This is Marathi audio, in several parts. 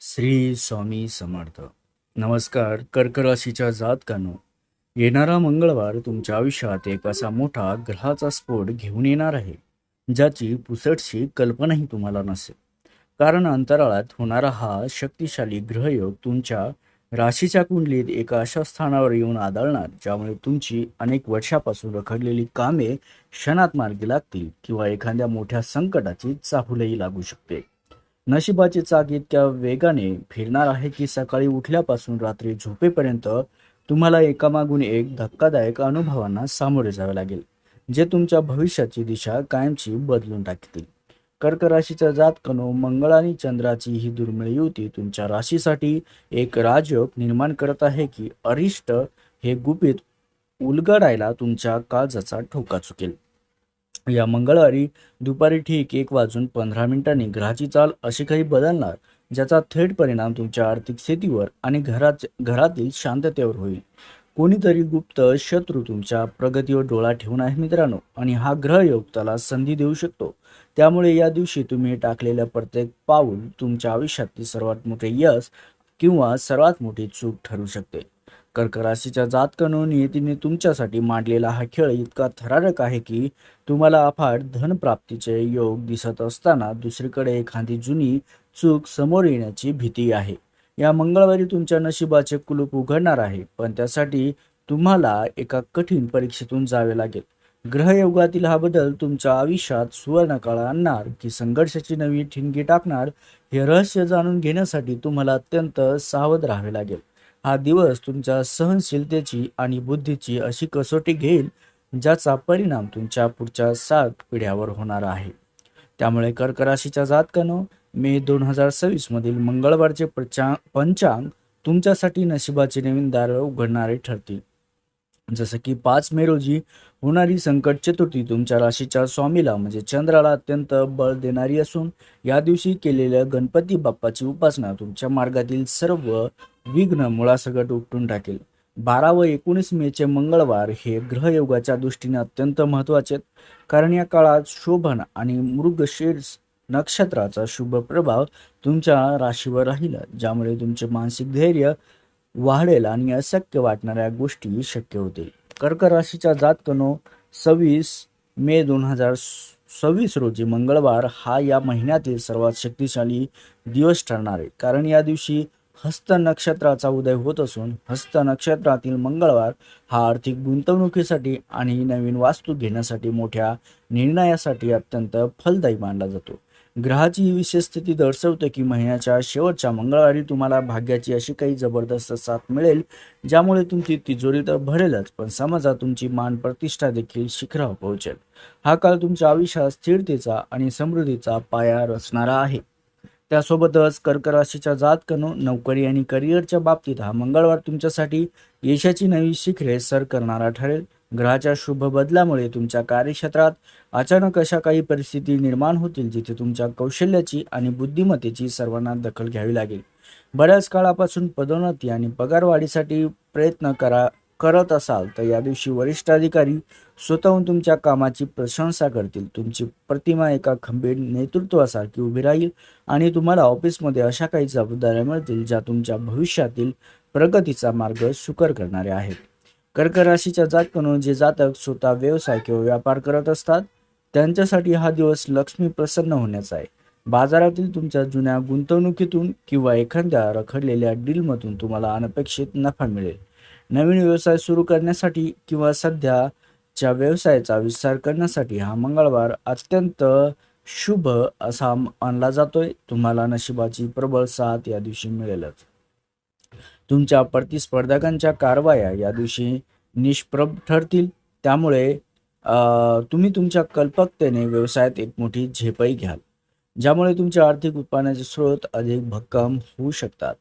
श्री स्वामी समर्थ. नमस्कार. कर्क राशीच्या जातकांनो, येणारा मंगळवार तुमच्या आयुष्यात एक असा मोठा ग्रहाचा स्फोट घेऊन येणार आहे, ज्याची पुसटशी कल्पनाही तुम्हाला नसेल. कारण अंतराळात होणारा हा शक्तिशाली ग्रहयोग तुमच्या राशीच्या कुंडलीत एका अशा स्थानावर येऊन आदळणार, ज्यामुळे तुमची अनेक वर्षापासून रखडलेली कामे क्षणात मार्गी लागतील किंवा एखाद्या मोठ्या संकटाची चाहुलही लागू शकते. नशिबाची चाक इतक्या वेगाने फिरणार आहे की सकाळी उठल्यापासून रात्री झोपेपर्यंत तुम्हाला एकामागून एक धक्कादायक अनुभवांना सामोरे जावे लागेल, जे तुमच्या भविष्याची दिशा कायमची बदलून टाकतील. कर्क राशीच्या जातकांनो, मंगळ आणि चंद्राची ही दुर्मिळ युती तुमच्या राशीसाठी एक राजयोग निर्माण करत आहे की अरिष्ट हे गुपित उलगडायला तुमच्या काळजाचा ठोका चुकेल. या मंगळवारी दुपारी ठीक 1:15 ग्रहाची चाल अशी काही बदलणार, ज्याचा थेट परिणाम तुमच्या आर्थिक स्थितीवर आणि घरातील शांततेवर होईल. कोणीतरी गुप्त शत्रू तुमच्या प्रगतीवर डोळा ठेवून आहे मित्रांनो, आणि हा ग्रहयोग त्याला संधी देऊ शकतो. त्यामुळे या दिवशी तुम्ही टाकलेल्या प्रत्येक पाऊल तुमच्या आयुष्यातील सर्वात मोठे यश किंवा सर्वात मोठी चूक ठरू शकते. कर्क राशीच्या जातकांनो, नियतीने तुमच्यासाठी मांडलेला हा खेळ इतका थरारक आहे की तुम्हाला अफाट धनप्राप्तीचे योग दिसत असताना दुसरीकडे एखादी जुनी चूक समोर येण्याची भीती आहे. या मंगळवारी तुमच्या नशिबाचे कुलूप उघडणार आहे, पण त्यासाठी तुम्हाला एका कठीण परीक्षेतून जावे लागेल. ग्रहयोगातील हा बदल तुमच्या आयुष्यात सुवर्णकाळ आणणार की संघर्षाची नवी ठिणगी टाकणार, हे रहस्य जाणून घेण्यासाठी तुम्हाला अत्यंत सावध राहावे लागेल. हा दिवस तुमच्या सहनशीलतेची आणि बुद्धीची अशी कसोटी घेईल, ज्याचा परिणाम तुमच्या पुढच्या 7 पिढ्यावर होणार आहे. त्यामुळे कर्क राशीच्या जातकांनो, मे 2026 मधील मंगळवारचे पंचांग तुमच्यासाठी नशिबाचे नवीन दार उघडणारे ठरतील. जसं की 5 मे रोजी होणारी संकट चतुर्थी तुमच्या राशीच्या स्वामीला म्हणजे चंद्राला अत्यंत बळ देणारी असून, या दिवशी केलेल्या गणपती बाप्पाची उपासना तुमच्या मार्गातील सर्व विघ्न मुळासकट उपटून टाकेल. 12 व 19 मेचे मंगळवार हे ग्रहयोगाच्या दृष्टीने अत्यंत महत्त्वाचे आहेत, कारण या काळात शोभन आणि मृगशीर्ष नक्षत्राचा शुभ प्रभाव तुमच्या राशीवर राहील, ज्यामुळे तुमचे मानसिक धैर्य वाढेल आणि अशक्य वाटणाऱ्या गोष्टी शक्य होतील. कर्क राशीच्या जातकांनो, 26 मे 2026 रोजी मंगळवार हा या महिन्यातील सर्वात शक्तिशाली दिवस ठरणार आहे, कारण या दिवशी हस्त नक्षत्राचा उदय होत असून, हस्त नक्षत्रातील मंगळवार हा आर्थिक गुंतवणुकीसाठी आणि नवीन वास्तू घेण्यासाठी मोठ्या निर्णयासाठी अत्यंत फलदायी मानला जातो. ग्रहाची ही विशेष स्थिती दर्शवते की महिन्याच्या शेवटच्या मंगळवारी तुम्हाला भाग्याची अशी काही जबरदस्त साथ मिळेल, ज्यामुळे तुमची तिजोरी तर भरेलच, पण समाजात तुमची मान प्रतिष्ठा देखील शिखरावर पोहोचेल. हा काळ तुमच्या आयुष्यात स्थिरतेचा आणि समृद्धीचा पाया रचणारा आहे. त्यासोबतच कर्क राशीच्या जातकांनो, नोकरी आणि करिअरच्या बाबतीत हा मंगळवार तुमच्यासाठी यशाची नवी शिखरे सर करणारा ठरेल. ग्रहाच्या शुभ बदलामुळे तुमच्या कार्यक्षेत्रात अचानक अशा काही परिस्थिती निर्माण होतील, जिथे तुमच्या कौशल्याची आणि बुद्धिमत्तेची सर्वांना दखल घ्यावी लागेल. बऱ्याच काळापासून पदोन्नती आणि पगारवाढीसाठी प्रयत्न करत असाल तर या दिवशी वरिष्ठ अधिकारी स्वतःहून तुमच्या कामाची प्रशंसा करतील. तुमची प्रतिमा एका खंबीर नेतृत्वासारखी उभी राहील आणि तुम्हाला ऑफिसमध्ये अशा काही जबाबदाऱ्या मिळतील, ज्या तुमच्या भविष्यातील प्रगतीचा मार्ग सुकर करणारे आहेत. कर्क राशीच्या जातकांनो, जे जातक स्वतः व्यवसाय किंवा व्यापार करत असतात त्यांच्यासाठी हा दिवस लक्ष्मी प्रसन्न होण्याचा आहे. बाजारातील तुमच्या जुन्या गुंतवणुकीतून किंवा एखाद्या रखडलेल्या डीलमधून तुम्हाला अनपेक्षित नफा मिळेल. नवीन व्यवसाय सुरू करण्यासाठी किंवा सध्याच्या व्यवसायाचा विस्तार करण्यासाठी हा मंगळवार अत्यंत शुभ असा मानला जातोय. तुम्हाला नशिबाची प्रबळ साथ या दिवशी मिळेलच. तुमच्या प्रतिस्पर्धकांच्या कारवाया या दिवशी निष्प्रभ ठरतील, त्यामुळे तुम्ही तुमच्या कल्पकतेने व्यवसायात एक मोठी झेपही घ्याल, ज्यामुळे तुमचे आर्थिक उत्पन्नाचे स्रोत अधिक भक्कम होऊ शकतात.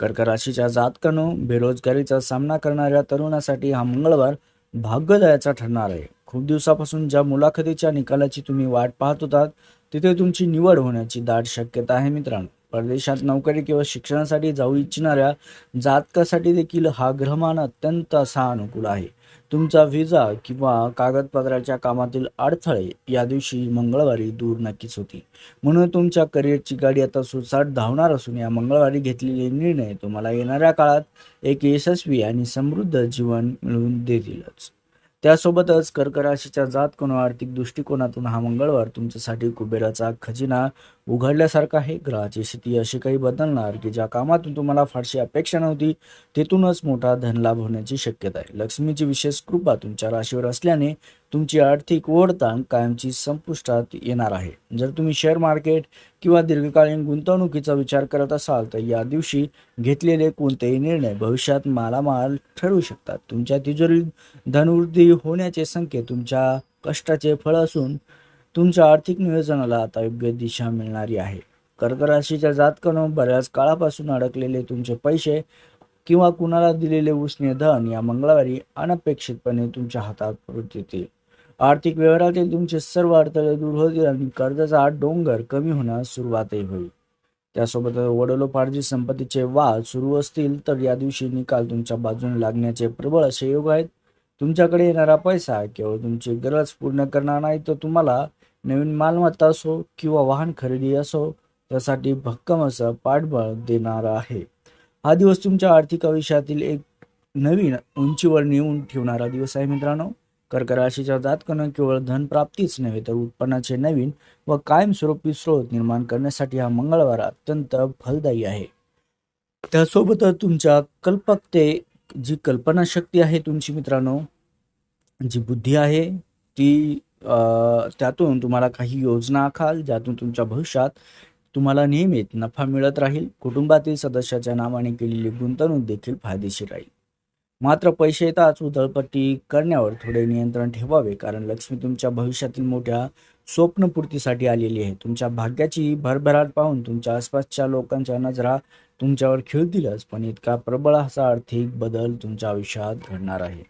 कर्क राशीच्या जातकांनो, बेरोजगारीचा सामना करणाऱ्या तरुणासाठी हा मंगळवार भाग्यदायाचा ठरणार आहे. खूप दिवसापासून ज्या मुलाखतीच्या निकालाची तुम्ही वाट पाहत होतात, तिथे तुमची निवड होण्याची दाट शक्यता आहे मित्रांनो. परदेशात नोकरी किंवा शिक्षणासाठी जाऊ इच्छिणाऱ्या जातकासाठी देखील हा ग्रहमान अत्यंत असा अनुकूल आहे. तुमचा व्हिसा किंवा कागदपत्राच्या कामातील अडथळे या दिवशी मंगळवारी दूर नक्कीच होतील. म्हणून तुमच्या करिअरची गाडी आता सुसाट धावणार असून या मंगळवारी घेतलेले निर्णय तुम्हाला येणाऱ्या काळात एक यशस्वी आणि समृद्ध जीवन मिळवून देतीलच. त्यासोबतच कर्क राशीच्या जातकांनो आर्थिक दृष्टिकोनातून हा मंगळवार तुमच्यासाठी कुबेराचा खजिना उघडल्यासारखा आहे. ग्रहाची स्थिती अशी काही बदलणार की ज्या कामातून तुम्हाला फारशी अपेक्षा नव्हती तेथूनच मोठा धनलाभ होण्याची शक्यता आहे. लक्ष्मीची विशेष कृपा तुमच्या राशीवर असल्याने तुमची आर्थिक ओढताण कायमची संपुष्टात येणार आहे. जर तुम्ही शेअर मार्केट किंवा दीर्घकालीन गुंतवणुकीचा विचार करत असाल तर या दिवशी घेतलेले कोणतेही निर्णय भविष्यात मालामाल ठरू शकतात. तुमच्या तिजोरीत धनवृद्धी होण्याचे संकेत तुमच्या कष्टाचे फळ असून तुमच्या आर्थिक नियोजनाला आता योग्य दिशा मिळणारी आहे. कर्क राशीच्या जातकांनो बऱ्याच काळापासून अडकलेले तुमचे पैसे किंवा कुणाला दिलेले उसने धन या मंगळवारी अनपेक्षितपणे तुमच्या हातात परत येतील. आर्थिक व्यवहारातील तुमचे सर्व अडथळे दूर होतील आणि कर्जाचा डोंगर कमी होण्यास सुरुवातही होईल. त्यासोबत वडिलोपार्जित संपत्तीचे वाद सुरू असतील तर या दिवशी निकाल तुमच्या बाजूने लागण्याचे प्रबळ असे योग आहेत. तुमच्याकडे येणारा पैसा केवळ तुमची गरज पूर्ण करणार नाही तर तुम्हाला नवीन मालमत्ता असो किंवा वाहन खरेदी असो त्यासाठी भक्कम असं पाठबळ देणार आहे. हा दिवस तुमच्या आर्थिक आयुष्यातील एक नवीन उंचीवर नेऊन ठेवणारा दिवस आहे. मित्रांनो, कर्क राशीच्या जातकांना केवळ धनप्राप्तीच नव्हे तर उत्पन्नाचे नवीन व कायमस्वरूपी स्रोत निर्माण करण्यासाठी हा मंगळवार अत्यंत फलदायी आहे. त्यासोबतच तुमच्या जी कल्पनाशक्ती आहे तुमची मित्रांनो, जी बुद्धी आहे ती त्यातून तुम्हाला काही योजना आखाल ज्यातून तुमच्या भविष्यात तुम्हाला नेहमीच नफा मिळत राहील. कुटुंबातील सदस्याच्या नावाने केलेली गुंतवणूक देखील फायदेशीर राहील. मात्र पैसे येताच उधळपट्टी करण्यावर थोडे नियंत्रण ठेवावे, कारण लक्ष्मी तुमच्या भविष्यातील मोठ्या स्वप्नपूर्तीसाठी आलेली आहे. तुमच्या भाग्याची भरभराट पाहून तुमच्या आसपासच्या लोकांच्या नजरा तुमच्यावर खिळतीलच, पण इतका प्रबळ असा आर्थिक बदल तुमच्या आयुष्यात घडणार आहे.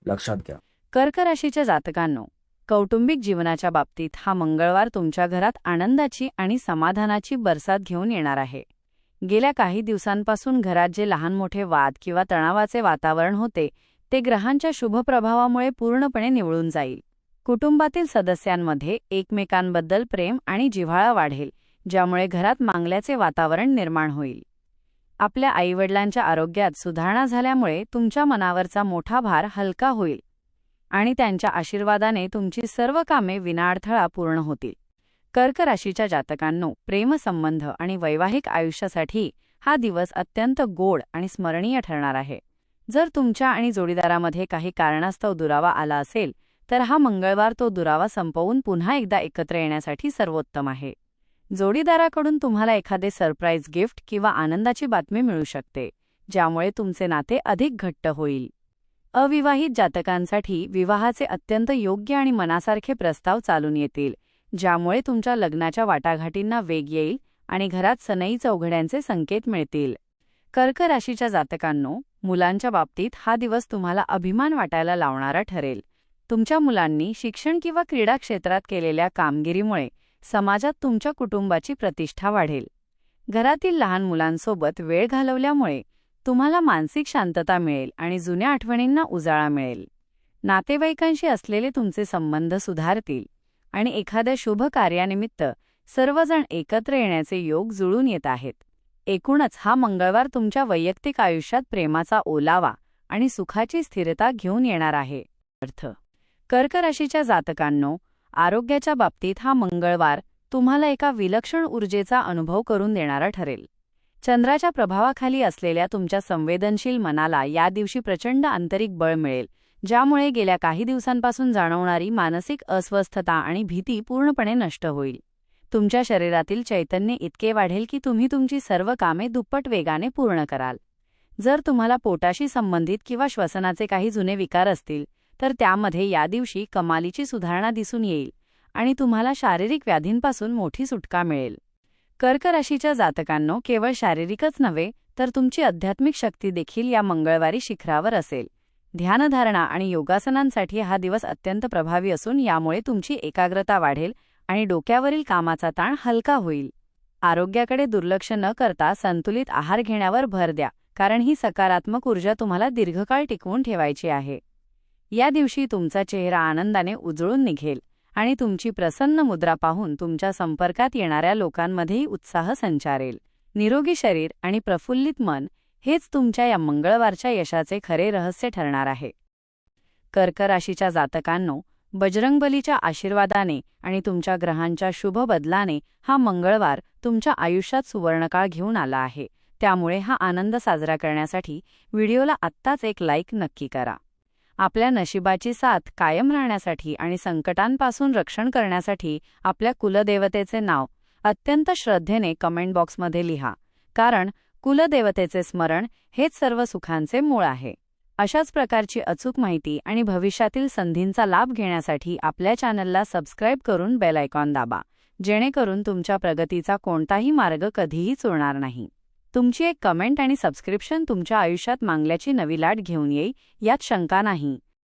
लक्षात घ्या. कर्क राशीच्या जातकांनो, कौटुंबिक जीवनाच्या बाबतीत हा मंगळवार तुमच्या घरात आनंदाची आणि समाधानाची बरसात घेऊन येणार आहे. गेल्या काही दिवसांपासून घरात जे लहान मोठे वाद किंवा तणावाचे वातावरण होते ते ग्रहांच्या शुभ प्रभावामुळे पूर्णपणे निवळून जाईल. कुटुंबातील सदस्यांमध्ये एकमेकांबद्दल प्रेम आणि जिव्हाळा वाढेल, ज्यामुळे घरात मांगल्याचे वातावरण निर्माण होईल. आपल्या आईवडिलांच्या आरोग्यात सुधारणा झाल्यामुळे तुमच्या मनावरचा मोठा भार हलका होईल आणि त्यांच्या आशीर्वादाने तुमची सर्व कामे विनाअडथळा पूर्ण होतील. कर्क राशीच्या जातकांनो, प्रेमसंबंध आणि वैवाहिक आयुष्यासाठी हा दिवस अत्यंत गोड आणि स्मरणीय ठरणार आहे. जर तुमच्या आणि जोडीदारामध्ये काही कारणास्तव दुरावा आला असेल तर हा मंगळवार तो दुरावा संपवून पुन्हा एकदा एकत्र येण्यासाठी सर्वोत्तम आहे. जोडीदाराकडून तुम्हाला एखादे सरप्राईज गिफ्ट किंवा आनंदाची बातमी मिळू शकते, ज्यामुळे तुमचे नाते अधिक घट्ट होईल. अविवाहित जातकांसाठी विवाहाचे अत्यंत योग्य आणि मनासारखे प्रस्ताव चालून येतील, ज्यामुळे तुमच्या लग्नाच्या वाटाघाटींना वेग येईल आणि घरात सनई चौघड्यांचे संकेत मिळतील. कर्क राशीच्या जातकांनो, मुलांच्या बाबतीत हा दिवस तुम्हाला अभिमान वाटायला लावणारा ठरेल. तुमच्या मुलांनी शिक्षण किंवा क्रीडा क्षेत्रात केलेल्या कामगिरीमुळे समाजात तुमच्या कुटुंबाची प्रतिष्ठा वाढेल. घरातील लहान मुलांसोबत वेळ घालवल्यामुळे तुम्हाला मानसिक शांतता मिळेल आणि जुन्या आठवणींना उजाळा मिळेल. नातेवाईकांशी असलेले तुमचे संबंध सुधारतील आणि एखाद्या शुभ कार्यानिमित्त सर्वजण एकत्र येण्याचे योग जुळून येत आहेत. एकूणच हा मंगळवार तुमच्या वैयक्तिक आयुष्यात प्रेमाचा ओलावा आणि सुखाची स्थिरता घेऊन येणार आहे. कर्क राशीच्या जातकांनो, आरोग्याच्या बाबतीत हा मंगळवार तुम्हाला एका विलक्षण ऊर्जेचा अनुभव करून देणारा ठरेल. चंद्राच्या प्रभावाखाली असलेल्या तुमच्या संवेदनशील मनाला या दिवशी प्रचंड आंतरिक बळ मिळेल, ज्यामुळे गेल्या काही दिवसांपासून जाणवणारी मानसिक अस्वस्थता आणि भीती पूर्णपणे नष्ट होईल. तुमच्या शरीरातील चैतन्य इतके वाढेल की तुम्ही तुमची सर्व कामे दुप्पट वेगाने पूर्ण कराल. जर तुम्हाला पोटाशी संबंधित किंवा श्वसनाचे काही जुने विकार असतील तर त्यामध्ये या दिवशी कमालीची सुधारणा दिसून येईल आणि तुम्हाला शारीरिक व्याधींपासून मोठी सुटका मिळेल. कर्क राशीच्या जातकांनो, केवळ शारीरिकच नव्हे तर तुमची आध्यात्मिक शक्ती देखील या मंगळवारी शिखरावर असेल. ध्यानधारणा आणि योगासनांसाठी हा दिवस अत्यंत प्रभावी असून यामुळे तुमची एकाग्रता वाढेल आणि डोक्यावरील कामाचा ताण हलका होईल. आरोग्याकडे दुर्लक्ष न करता संतुलित आहार घेण्यावर भर द्या, कारण ही सकारात्मक ऊर्जा तुम्हाला दीर्घकाळ टिकवून ठेवायची आहे. या दिवशी तुमचा चेहरा आनंदाने उजळून निघेल आणि तुमची प्रसन्न मुद्रा पाहून तुमच्या संपर्कात येणाऱ्या लोकांमध्येही उत्साह संचारेल. निरोगी शरीर आणि प्रफुल्लित मन हेच तुमच्या या मंगळवारच्या यशाचे खरे रहस्य ठरणार आहे. कर्क राशीच्या जातकांनो, बजरंगबलीच्या आशीर्वादाने आणि तुमच्या ग्रहांच्या शुभ बदलाने हा मंगळवार तुमच्या आयुष्यात सुवर्णकाळ घेऊन आला आहे. त्यामुळे हा आनंद साजरा करण्यासाठी व्हिडिओला आत्ताच एक लाईक नक्की करा. आपल्या नशिबाची साथ कायम राहण्यासाठी आणि संकटांपासून रक्षण करण्यासाठी आपल्या कुलदेवतेचे नाव अत्यंत श्रद्धेने कमेंट बॉक्समध्ये लिहा, कारण कुलदेवतेचे स्मरण हेच सर्व सुखांचे मूळ आहे. अशाच प्रकारची अचूक माहिती आणि भविष्यातील संधींचा लाभ घेण्यासाठी आपल्या चॅनलला सबस्क्राईब करून बेल आयकॉन दाबा, जेणेकरून तुमच्या प्रगतीचा कोणताही मार्ग कधीही चुकणार नाही. तुमची एक कमेंट आणि सबस्क्रिप्शन तुमच्या आयुष्यात मांगल्याची नवी लाट घेऊन येईल, यात शंका नाही.